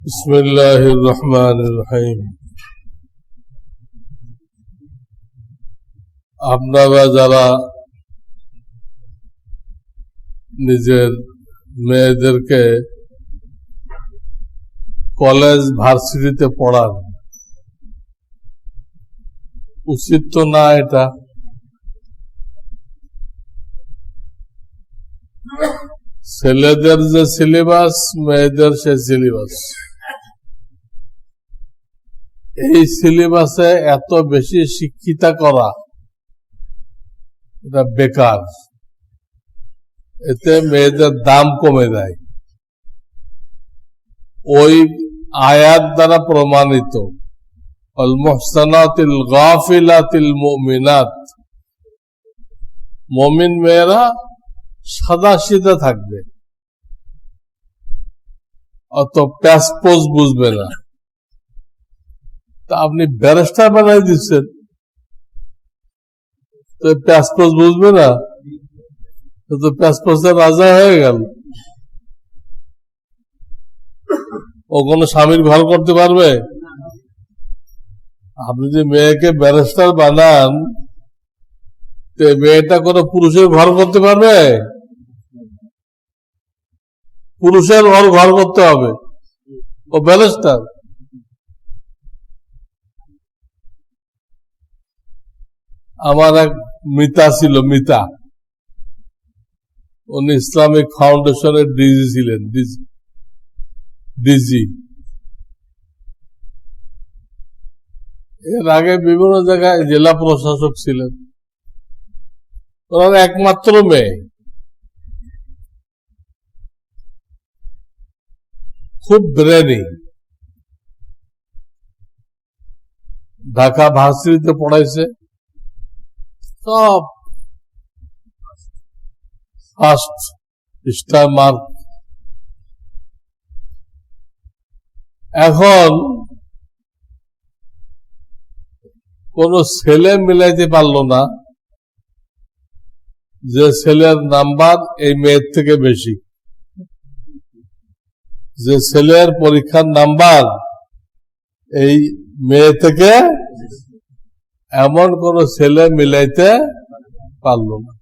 বিসমিল্লাহির রহমানির রহিম। আপনারা যারা নিজের মেয়েদেরকে কলেজ ভার্সিটিতে পড়ান, উচিত তো না এটা। ছেলেদের যে সিলেবাস, মেয়েদের সে সিলেবাস। এই সিলেবাসে এত বেশি শিক্ষিতা করা এটা বেকার। এতে মেয়েদের দাম কমে যায়। ওই আয়াত দ্বারা প্রমাণিত, আল মুহসানাতিল গাফিলাতিল মুমিনাত, মুমিন মেয়েরা সাদা সিধা থাকবে, অত প্যাসপোজ বুঝবে না। তা আপনি ব্যারিস্টার বানাই দিচ্ছেন, তো প্যাসপোজ বুঝবে না, তো প্যাসপোজের রাজা হয়ে গেল। ও কোনো স্বামীর ঘর করতে পারবে? আপনি যে মেয়েকে ব্যারিস্টার বানান, তো মেয়েটা কোনো পুরুষের ঘর করতে পারবে? পুরুষের ঘর করতে হবে, ও ব্যারিস্টার। আমার এক মিতা ছিল, মিতা, উনি ইসলামিক ফাউন্ডেশনের ডিজি ছিলেন, ডিজি। এর আগে বিভিন্ন জায়গায় জেলা প্রশাসক ছিলেন। ওনার একমাত্র মেয়ে, খুব ব্রেনি। ঢাকা ভার্সিটিতে পড়াইছে, সব ফার্স্ট স্টার মার্ক। এখন কোন ছেলে মিলাইতে পারল না যে ছেলের নাম্বার এই মেয়ের থেকে বেশি, যে ছেলের পরীক্ষার নাম্বার এই মেয়ে থেকে, এমন কোন ছেলে মিলাইতে পারল না।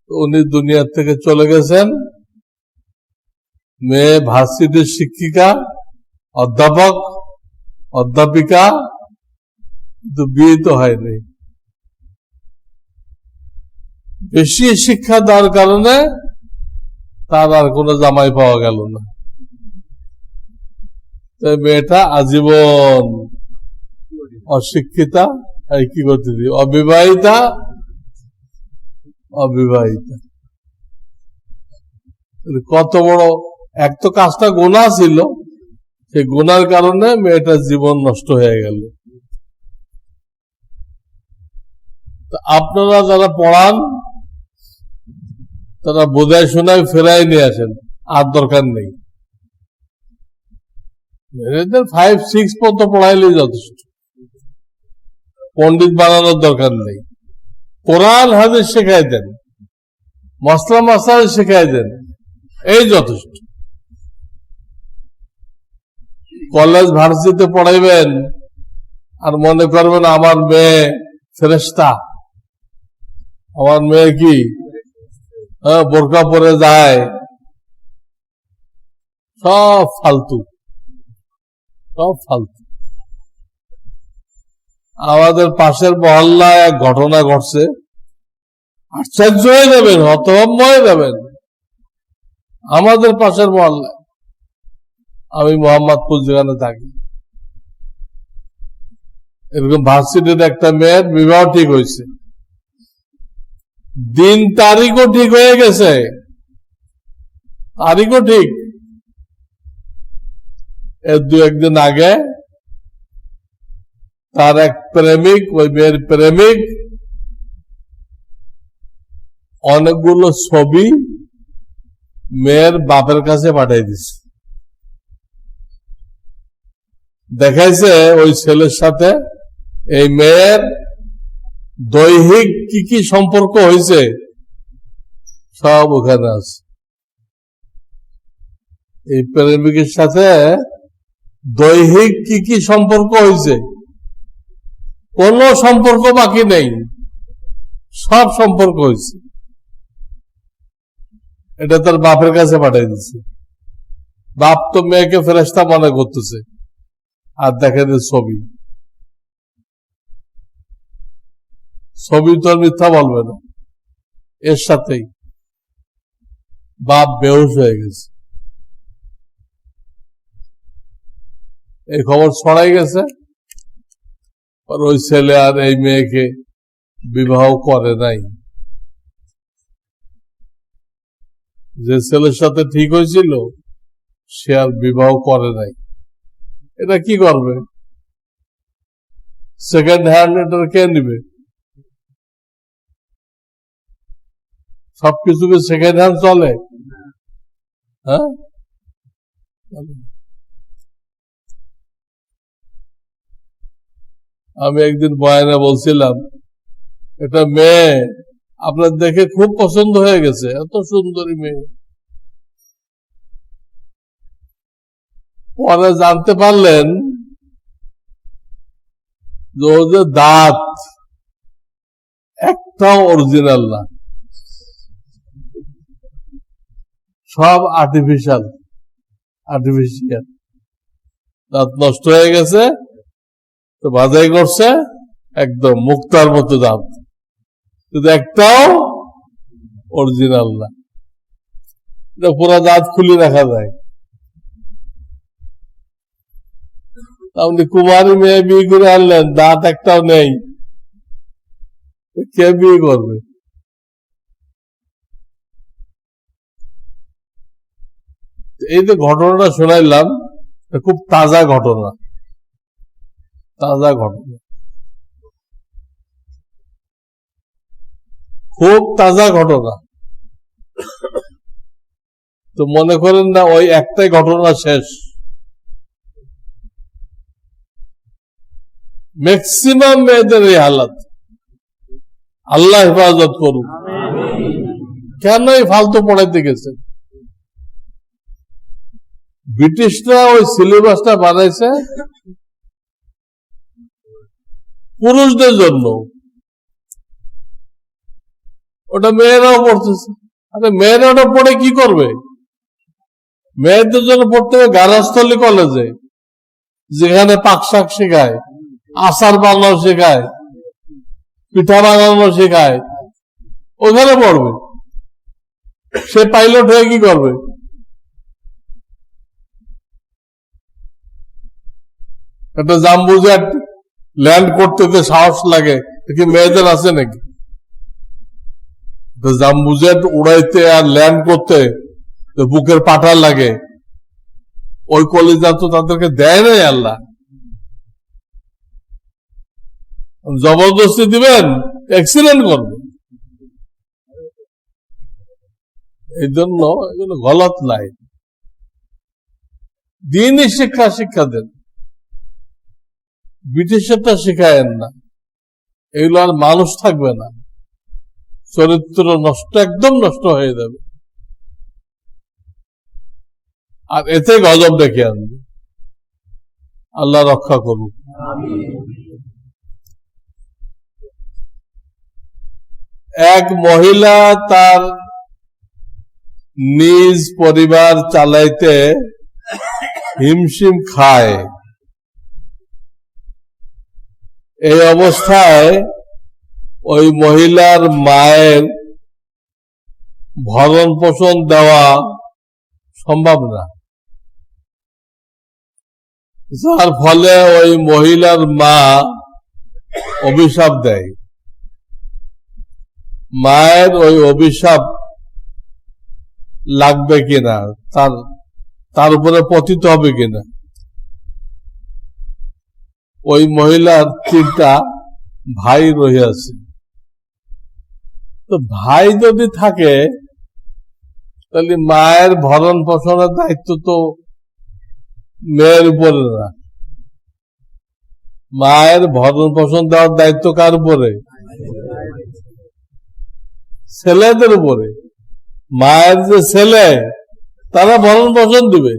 উনি দুনিয়ার থেকে চলে গেছেন। মেয়ে ভার্সিটির শিক্ষিকা, অধ্যাপক, অধ্যাপিকা, কিন্তু বিয়ে তো হয়নি। বেশি শিক্ষা দেওয়ার কারণে তার আর কোনো জামাই পাওয়া গেল না। মেয়েটা আজীবন অশিক্ষিতা, কি করতে দিই, অবিবাহিতা। অবিবাহিতা কত বড় এক তো কাজটা গুনাহ ছিল, সেই গুনার কারণে মেয়েটার জীবন নষ্ট হয়ে গেল। আপনারা যারা পড়ান তারা বোঝায় শোনায় ফেরাই নিয়ে আসেন, আর দরকার নেই। মেয়েদের 5-6 পর্যন্ত পড়াইলেই যথেষ্ট, পণ্ডিত বানানোর দরকার নেই। কোরআন হাদিস শেখাই দেন, মসলা মাসাল শেখাই দেন, এই যথেষ্ট। কলেজ ভার্সিটিতে পড়াইবেন আর মনে করবেন আমার মেয়ে ফেরেশতা, আমার মেয়ে কি বোরকা পরে যায়, সব ফালতু, সব ফালতু। আমাদের পাশের মহল্লায় এক ঘটনা ঘটছে, আশ্চর্য হয়ে যাবেন, হতভম্ব হয়ে যাবেন। আমাদের পাশের মহল্লায়, আমি মোহাম্মদপুর যেখানে থাকি, এরকম ভার্সিটির একটা মেয়ের বিবাহ ঠিক হয়েছে, দিন তারিখও ঠিক হয়ে গেছে, তারিখও ঠিক। এর 2-1 দিন আগে তার এক প্রেমিক, ওই মেয়ের প্রেমিক, অনেকগুলো ছবি মেয়ের বাপের কাছে পাঠিয়ে দিছে। দেখাইছে ওই ছেলের সাথে এই মেয়ের দৈহিক কি কি সম্পর্ক হয়েছে, সব ওখানে আছে। এই প্রেমিকের সাথে দৈহিক কি কি সম্পর্ক হয়েছে, কোন সম্পর্ক বাকি নেই, সব সম্পর্ক হয়েছে। এটা তার বাপের কাছে পাঠিয়ে দিচ্ছে। বাপ তো মেয়েকে ফেরেশতা মনে করতেছে, আর দেখে ছবি ছবি তো আর মিথ্যা বলবে না। এর সাথেই বাপ বেহুশ হয়ে গেছে। এই খবর ছড়াই গেছে, আর ওই ছেলে আর এই মেয়েকে বিবাহ করে নাই। যে ছেলের সাথে ঠিক হয়েছিল সে আর বিবাহ করে নাই। এটা কি করবে? সেকেন্ড হ্যান্ড এটা কে নিবে? সবকিছুকে সেকেন্ড হ্যান্ড চলে? হ্যাঁ, আমি একদিন বয়ানে বলছিলাম, একটা মেয়ে আপনার দেখে খুব পছন্দ হয়ে গেছে, এত সুন্দরী মেয়ে। পরে জানতে পারলেন যে ও যে দাঁত একটাও অরিজিনাল না, সব আর্টিফিশিয়াল। দাঁত নষ্ট হয়ে গেছে, তো বাজাই করছে একদম মুক্তার মতো দাঁত, কিন্তু একটাও অরিজিনাল না। এটা পুরা দাঁত খুলে রাখা যায়। আপনি কুমারী মেয়ে বিয়ে করে আনলেন, দাঁত একটাও নেই, কে বিয়ে করবে? এই যে ঘটনাটা শোনাইলাম, খুব তাজা ঘটনা, খুব তাজা ঘটনা। তো মনে করেন না ওই একটাই ঘটনা শেষ। ম্যাক্সিমাম মেয়েদের এই হালাত। আল্লাহ হেফাজত করুক। কেন এই ফালতু পড়াইতে গেছেন? ব্রিটিশরা ওই সিলেবাসটা বানাইছে পুরুষদের জন্য, ওটা মেয়েরাও পড়তেছে। আরে মেয়েরা ওটা পড়ে কি করবে? মেয়েদের জন্য পড়তে হবে গার্হস্থলী কলেজে, যেখানে পাকশাক শেখায়, আচার বানানো শেখায়, পিঠা বানানো শেখায়, ওখানে পড়বে। সে পাইলট হয়ে কি করবে? একটা জাম্বুজেট ল্যান্ড করতে সাহস লাগে, কি মেয়েদের আছে নাকি? জাম্বুজেট উড়াইতে আর ল্যান্ড করতে বুকের পাটা লাগে, ওই কলেজা তো তাদেরকে দেয় নাই আল্লাহ। জবরদস্তি দিবেন, অ্যাক্সিডেন্ট করবে। এই জন্য এগুলো গলত লাইন। দিনই শিক্ষা দেন, ব্রিটিশেরটা শিখায়েন না। এগুলো আর মানুষ থাকবে না, চরিত্র নষ্ট, একদম নষ্ট হয়ে যাবে। আর এতে গজব ডেকে আনবে। আল্লাহ রক্ষা করুক। এক মহিলা তার নিজ পরিবার চালাইতে হিমশিম খায়। এই অবস্থায় ওই মহিলার মায়ের ভরণ পোষণ দেওয়া সম্ভব না, যার ফলে ওই মহিলার মা অভিশাপ দেয়। মায়ের ওই অভিশাপ লাগবে কিনা, তার উপরে পতিত হবে কিনা। ওই মহিলার 3টা ভাই রহিয়াছে। তো ভাই যদি থাকে তাহলে মায়ের ভরণ পোষণের দায়িত্ব তো মেয়ের উপরে না, মায়ের ভরণ পোষণ দেওয়ার দায়িত্ব কার উপরে? ছেলেদের উপরে। মায়ের যে ছেলে, তারা ভরণ পোষণ দিবে।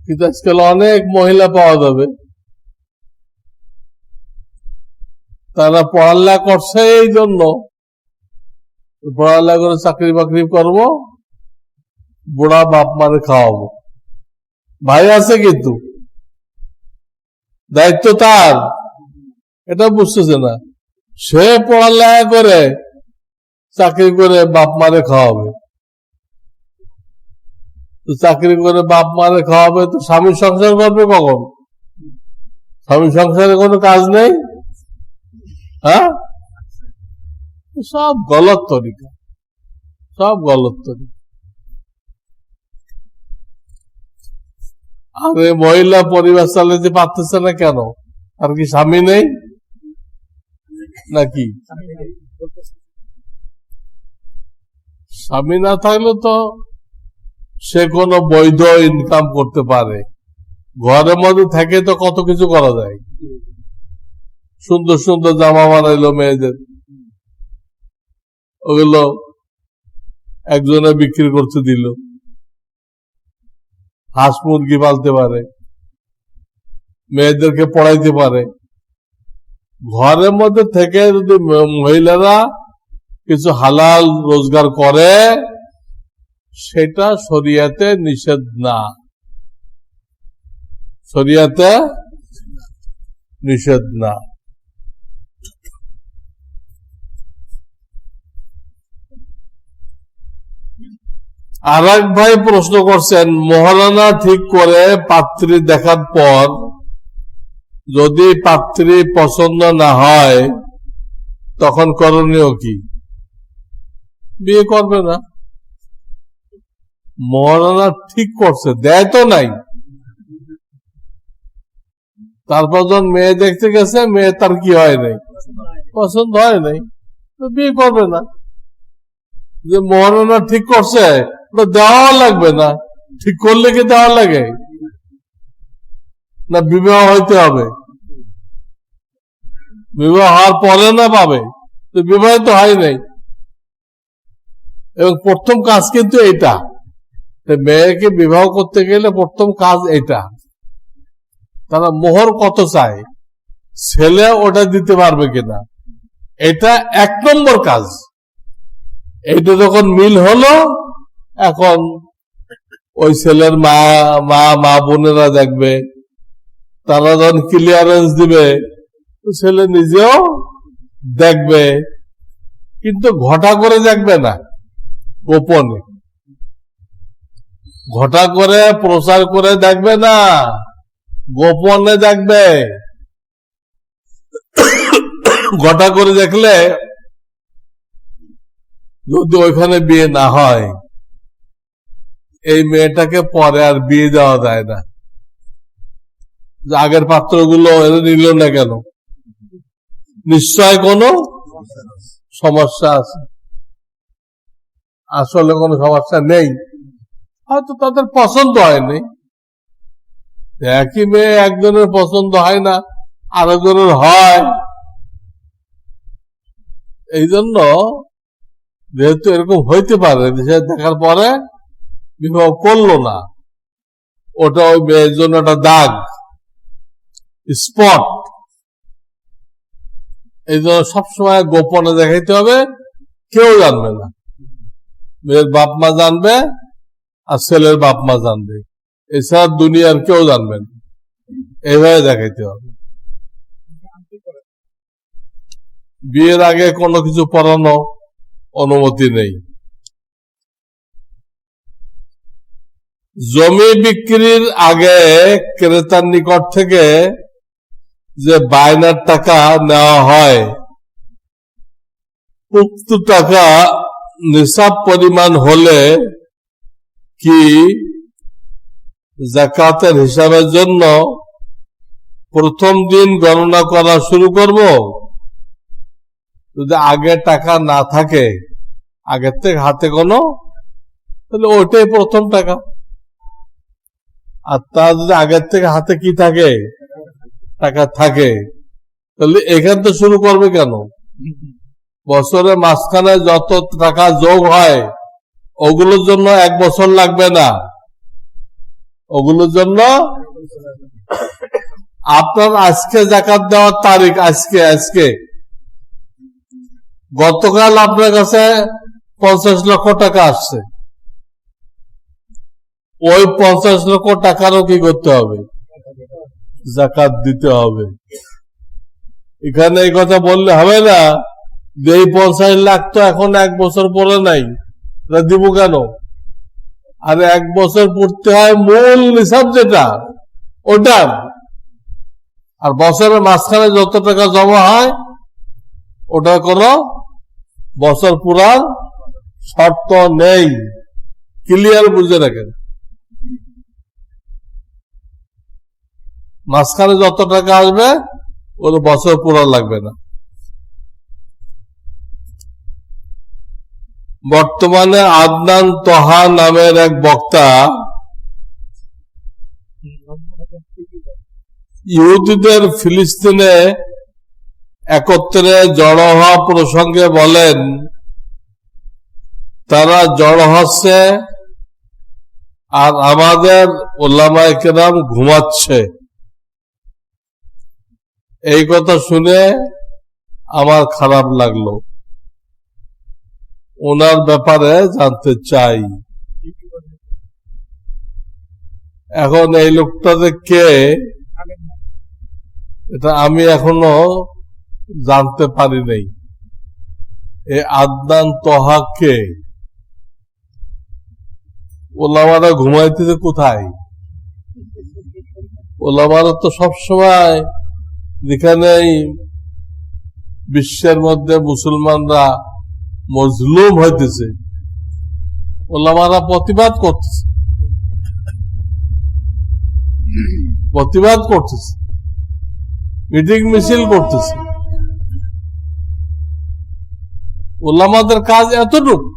কিন্তু আজকাল অনেক মহিলা পাওয়া যাবে, তারা পড়ালেখা করছে এই জন্য, পড়ালেখা করে চাকরি বাকরি করব, বুড়া বাপ মারে খাওয়াবো। ভাই আছে কিন্তু দায়িত্ব তার, এটা বুঝতেছে না। সে পড়ালেখা করে চাকরি করে বাপ মারে খাওয়াবে, তো চাকরি করে বাপ মারে খাওয়াবে, তো স্বামী সংসার করবে কখন? স্বামী সংসারে কোনো কাজ নেই। হ্যাঁ, সব গলত তরিকা, সব গলত তরিকা। আর মহিলা পরিবার চালাতে পারতেছে না কেন? আর কি স্বামী নেই নাকি? স্বামী না থাকলে তো সে কোনো বৈধ ইনকাম করতে পারে। ঘরের মধ্যে থেকে তো কত কিছু করা যায়। সুন্দর সুন্দর জামা বানাইলো মেয়েদের, ওগুলো একজনে বিক্রি করতে দিল। হাঁস মুরগি পালতে পারে, মেয়েদেরকে পড়াইতে পারে। ঘরের মধ্যে থেকে যদি মহিলারা কিছু হালাল রোজগার করে, সেটা শরিয়াতে নিষেধ না, শরিয়াতে নিষেধ না। আর এক ভাই প্রশ্ন করছেন, মহারানা ঠিক করে পাত্রী দেখার পর যদি পাত্রী পছন্দ না হয় তখন করণীয় কি? বিয়ে করবে না। মহারানা ঠিক করছে, দেয় তো নাই। তারপর যখন মেয়ে দেখতে গেছে, মেয়ে তার কি হয় নাই, পছন্দ হয় নাই, তো বিয়ে করবে না। যে মহারানা ঠিক করছে ওটা দেওয়া লাগবে না। ঠিক করলে কি দেওয়া লাগে না? বিবাহ হইতে হবে, বিবাহ হওয়ার পরে না পাবে, তো বিবাহ তো হয় নাই। এবং প্রথম কাজ কিন্তু এটা, মেয়েকে বিবাহ করতে গেলে প্রথম কাজ এটা। তারা মোহর কত চায়, ছেলে ওটা দিতে পারবে কিনা, এটা 1 নম্বর কাজ। এইটা যখন মিল হলো, এখন ওই ছেলের মা বোনেরা দেখবে, তারা যখন ক্লিয়ারেন্স দিবে, ছেলে নিজেও দেখবে। কিন্তু ঘটা করে দেখবে না, গোপনে ঘটা করে প্রচার করে দেখবে না, গোপনে দেখবে। ঘটা করে দেখলে যদি ওইখানে বিয়ে না হয়, এই মেয়েটাকে পরে আর বিয়ে দেওয়া যায় না। আগের পাত্রগুলো এরা নিল না কেন? নিশ্চয় কোনো সমস্যা আছে। আসলে কোনো সমস্যা নেই, হয়তো তাদের পছন্দ হয়নি। একই মেয়ে একজনের পছন্দ হয় না, আরেকজনের হয়। এই জন্য যেহেতু এরকম হইতে পারে, দেখার পরে বিবাহ করলো না, ওটা ওই মেয়ের জন্য একটা দাগ, স্পট। এই জন্য সবসময় গোপনে দেখাইতে হবে, কেউ জানবে না। মেয়ের বাপ মা জানবে আর ছেলের বাপ মা জানবে, এছাড়া দুনিয়ার কেউ জানবে না। এইভাবে দেখাইতে হবে। বিয়ের আগে কোনো কিছু পড়ানো অনুমতি নেই। জমি বিক্রির আগে ক্রেতার নিকট থেকে যে বায়নার টাকা নেওয়া হয়, উক্ত টাকা নিসাব পরিমাণ হলে কি যাকাতের হিসাবের জন্য প্রথম দিন গণনা করা শুরু করব? যদি আগে টাকা না থাকে, আগের থেকে হাতে কোনো, তাহলে ওইটাই প্রথম টাকা। আর তা যদি আগের থেকে হাতে কি থাকে, টাকা থাকে, তাহলে এখান তো শুরু করবে কেন? বছরের মাঝখানে যত টাকা যোগ হয় ওগুলোর জন্য 1 বছর লাগবে না। ওগুলোর জন্য আপনার আজকে যাকাত দেওয়ার তারিখ, আজকে গতকাল আপনার কাছে 50 লক্ষ টাকা আসছে, ওই 50 লক্ষ টাকারও কি করতে হবে? যাকাত দিতে হবে। এখানে এই কথা বললে হবে না যে এই 50 লাখ তো এখন 1 বছর পরে নাই, দিব কেন? আর 1 বছর পড়তে হয় মূল নিসাব যেটা ওটার, আর বছরের মাঝখানে যত টাকা জমা হয় ওটার কোনো বছর পুরার শর্ত নেই। ক্লিয়ার বুঝে রাখেন। মাঝখানে যত টাকা আসবে ওর বছর পুরা লাগবে না। বর্তমানে আদনান তোহা নামের এক বক্তা ইহুদিদের ফিলিস্তিনে একত্রে জড়ো হওয়া প্রসঙ্গে বলেন, তারা জড়ো হচ্ছে আর আমাদের ওলামায়ে কেরাম ঘুমাচ্ছে। এই কথা শুনে আমার খারাপ লাগলো, ওনার ব্যাপারে জানতে চাই। এখন এই লোকটাতে কে এটা আমি এখনো জানতে পারি নাই। এই আদনান তোহা কে? ওলামারা ঘুমাইতেছে কোথায়? ওলামারা তো সবসময় যেখানে বিশ্বের মধ্যে মুসলমানরা মজলুম হইতেছে ওলামারা প্রতিবাদ করতেছে, মিটিং মিছিল করতেছে। ওলামাদের কাজ এতটুকু,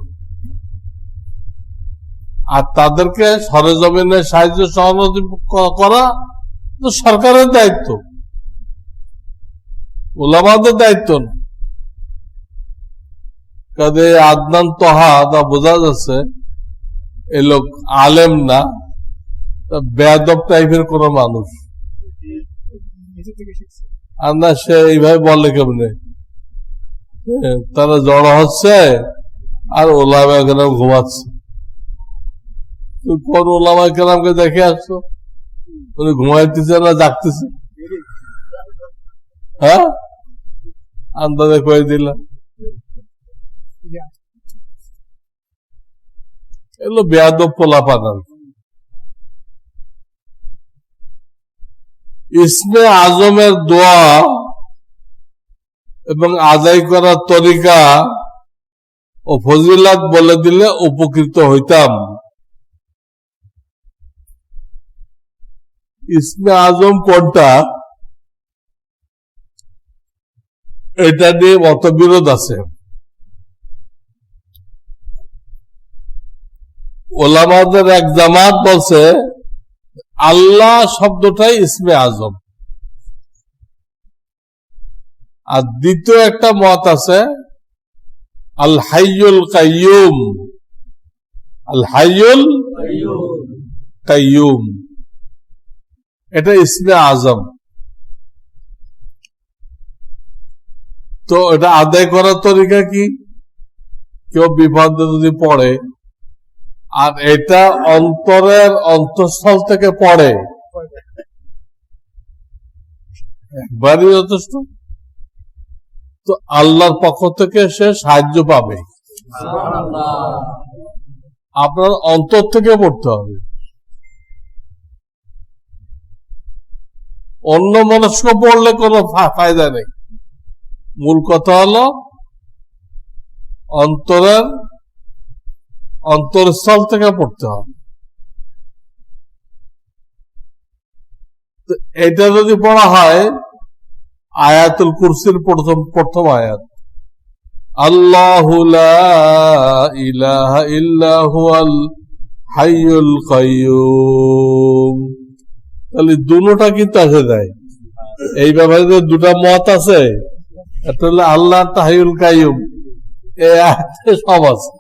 আর তাদেরকে সরেজমিনে সাহায্য সহযোগিতা করা তো সরকারের দায়িত্ব, ওলামাদের দায়িত্ব না। কাজে আদনান তোহা তা বোঝা যাচ্ছে এই লোক আলেম না, বেয়াদব টাইপের কোন মানুষ। আর না সে এইভাবে বলে কেমনে তারা জড়ো হচ্ছে আর ওলামা কেরাম ঘুমাচ্ছে। কোন ওলামা কেরামকে দেখে আসছো? উনি ঘুমাইতেছে না জাগতেছে? হ্যাঁ, আন্দাজে কয়ে দিলাম। এগুলো বেয়াদব পোলাপান। ইসমে আজমের দোয়া এবং আদায় করার তরিকা ও ফজিলাত বলে দিলে উপকৃত হইতাম। ইসমে আজম কোনটা এটা নিয়ে মতবিরোধ আছে। ওলামাদের এক জামাত বলছে আল্লাহ শব্দটাই ইসমে আজম, আর দ্বিতীয় একটা মত আছে আল হাইয়ুল কাইয়ুম, আল হাইয়ুল কাইয়ুম এটা ইসমে আজম। তো এটা আদায় করার তরিকা কি? কেউ বিপদে যদি পড়ে আর এটা অন্তরের অন্তঃস্থল থেকে পড়ে একবারই যথেষ্ট, তো আল্লাহর পক্ষ থেকে সে সাহায্য পাবে। আপনার অন্তর থেকে পড়তে হবে, অন্য মনস্ক পড়লে কোনো ফায়দা নেই। মূল কথা হলো অন্তরস্থল থেকে পড়তে হবে। এটা যদি পড়া হয় আয়াতুল কুরসির প্রথম আয়াত, আল্লাহু লা ইলাহা ইল্লা হুয়াল হাইয়ুল কাইয়ুম, তাহলে দুটোটা কিন্তু আসে যায়। এই ব্যাপারে দুটা মত আছে, একটা হলো আল্লাহ হাইয়ুল কাইয়ুম, এই আয়াতে সব আছে।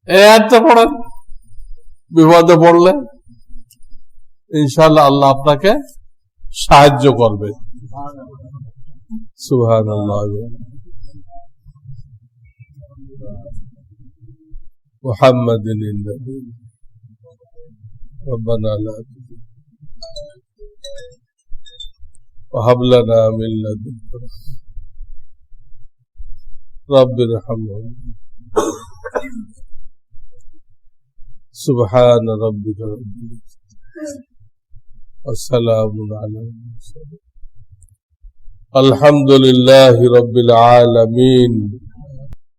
এই আয়াতটা পড়েন, বিপদে পড়লে ইনশাআল্লাহ আল্লাহ আপনাকে সাহায্য করবে। সুবহানাল্লাহ। মুহাম্মাদিন নবী ربنا لا تزغ وهب لنا من لدنك رب ارحمهم سبحان ربك رب العزة والسلام على المرسلين الحمد لله رب العالمين